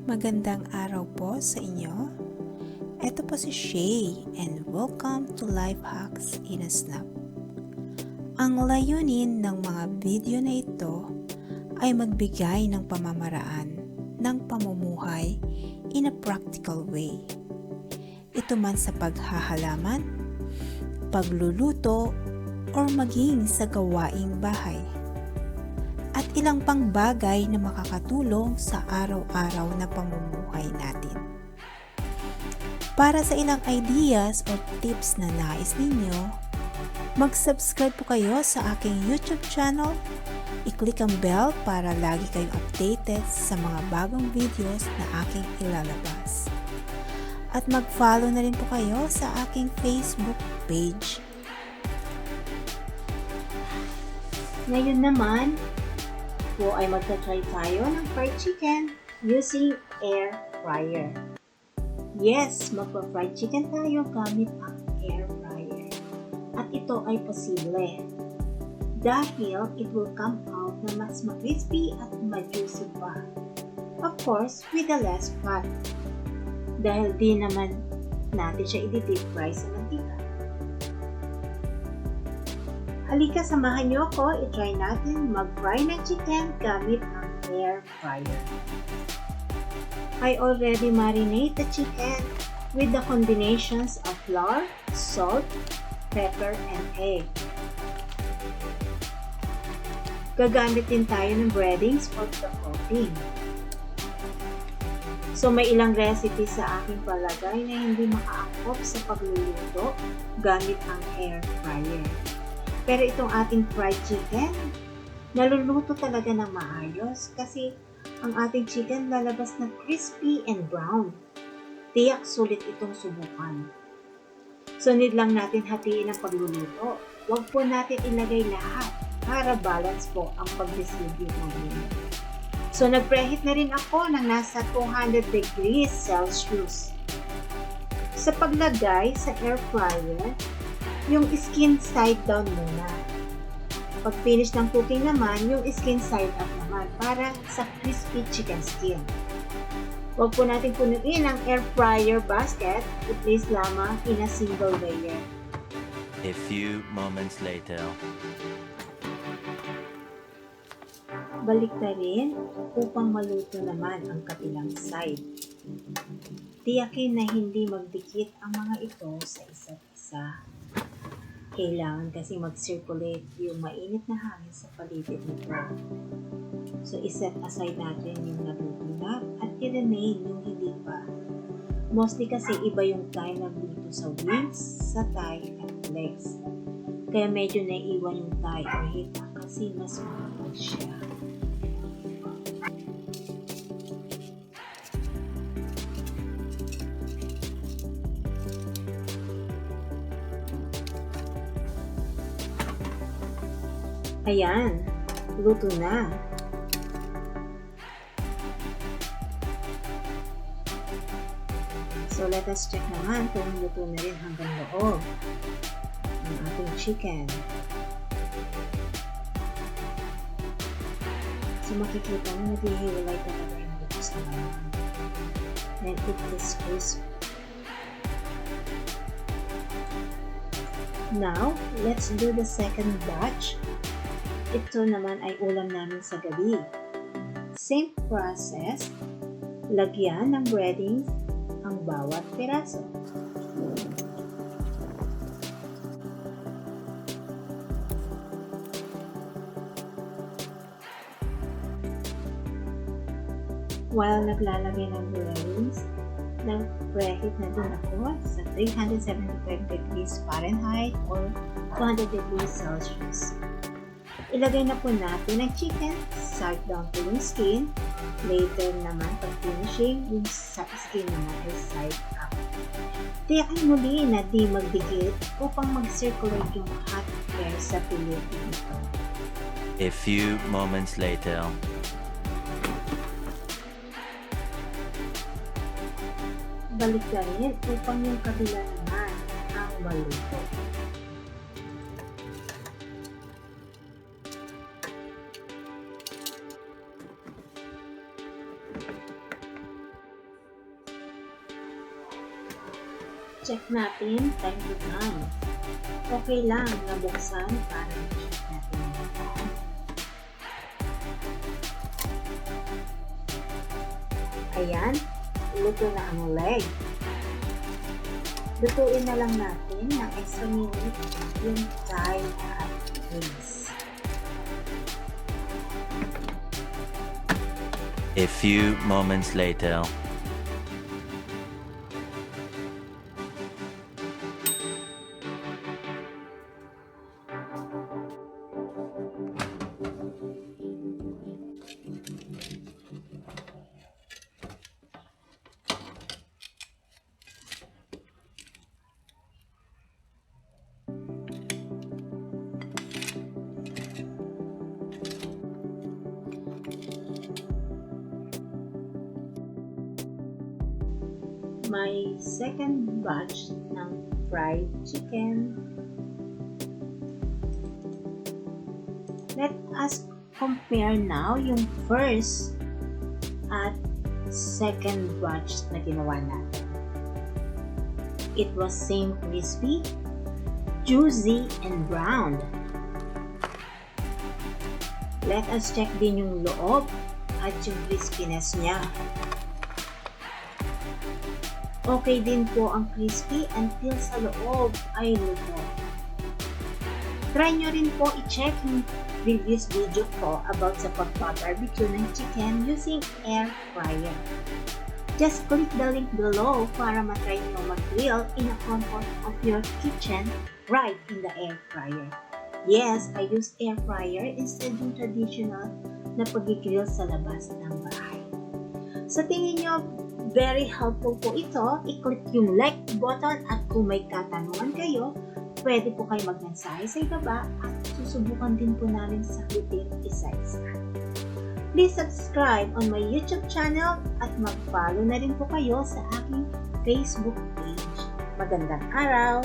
Magandang araw po sa inyo. Ito po si Shay and welcome to Life Hacks in a Snap. Ang layunin ng mga video na ito ay magbigay ng pamamaraan ng pamumuhay in a practical way. Ito man sa paghahalaman, pagluluto, or maging sa gawaing bahay. At ilang pang bagay na makakatulong sa araw-araw na pamumuhay natin. Para sa ilang ideas o tips na nais ninyo, mag-subscribe po kayo sa aking YouTube channel, i-click ang bell para lagi kayong updated sa mga bagong videos na aking ilalabas. At mag-follow na rin po kayo sa aking Facebook page. Ngayon naman po ay magta-try tayo ng fried chicken using air fryer. Yes, magpa-fried chicken tayo gamit ang air fryer. At ito ay posible dahil it will come out na mas ma-crispy at ma-juicy pa. Of course, with the less fat. Dahil di naman natin siya i-deep fry sa mantika. Halika, samahan niyo ako, i-try natin mag-fry ng chicken gamit ang air fryer. I already marinate the chicken with the combinations of flour, salt, pepper, and egg. Gagamit din tayo ng breadings for the coating. So may ilang recipe sa aking palagay na hindi makaangkop sa pagluluto gamit ang air fryer. Pero itong ating fried chicken, naluluto talaga ng maayos kasi ang ating chicken lalabas na crispy and brown. Tiyak sulit itong subukan. So need lang natin hatiin ang pagluluto. Huwag po natin ilagay lahat para balance po ang pag-distribute ng init. So nag-preheat na rin ako ng nasa 200 degrees Celsius. Sa paglagay sa air fryer, yung skin side down muna. Pag finish ng cooking naman, yung skin side up naman para sa crispy chicken skin. Huwag po natin punuin ang air fryer basket, i-place lamang in a single layer. A few moments later. Balik na rin upang maluto naman ang kabilang side. Tiyakin na hindi magdikit ang mga ito sa isa't isa. Kailangan kasi mag-circulate yung mainit na hangin sa paligid nito. So, iset aside natin yung naluto na at i-remain yung hindi pa. Mostly kasi iba yung time nagluto sa wings, sa thigh, at legs. Kaya medyo naiiwan yung thigh or hita kasi mas mahal siya. Ayan, luto na. So, let us check naman kung luto na rin hanggang loob ang ating chicken. So, makikita na naghihiwalay talaga yung luto sa naman. And it is crisp. Now, let's do the second batch. Ito naman ay ulam namin sa gabi. Same process, lagyan ng breading ang bawat piraso. While naglalagay ng breadings, nag-preheat na din ako sa 375 degrees Fahrenheit or 200 degrees Celsius. Ilagay na po natin ang chicken, side down to yung skin. Later naman, pag finishing, yung skin naman ay side up. Tiyakin muli na di magdikit upang mag-circulate yung hot air sa pilit nito. A few moments later. Balik na rin upang yung kabila naman ang maluto. check natin, time to time. Okay lang, nabuksan para check natin. Ayan, luto na ang leg. Lutuin na lang natin ng extra minute yung thigh at wings. A few moments later. My second batch ng fried chicken. Let us compare now yung first at second batch na ginawa natin. It was same crispy, juicy, and brown. Let us check din yung loob at yung crispiness niya. Okay din po ang crispy until sa loob ay luto. Try nyo rin po i-check yung previous video ko about sa pagpa-barbecue ng chicken using air fryer. Just click the link below para matry nyo mag-grill in the comfort of your kitchen right in the air fryer. Yes, I use air fryer instead yung traditional na pag-grill sa labas ng bahay. Sa tingin nyo, very helpful po ito. I-click yung like button at kung may katanungan kayo, pwede po kayo mag-mensahe sa ibaba at susubukan din po namin sagutin isa-isa. Please subscribe on my YouTube channel at mag-follow na rin po kayo sa aking Facebook page. Magandang araw!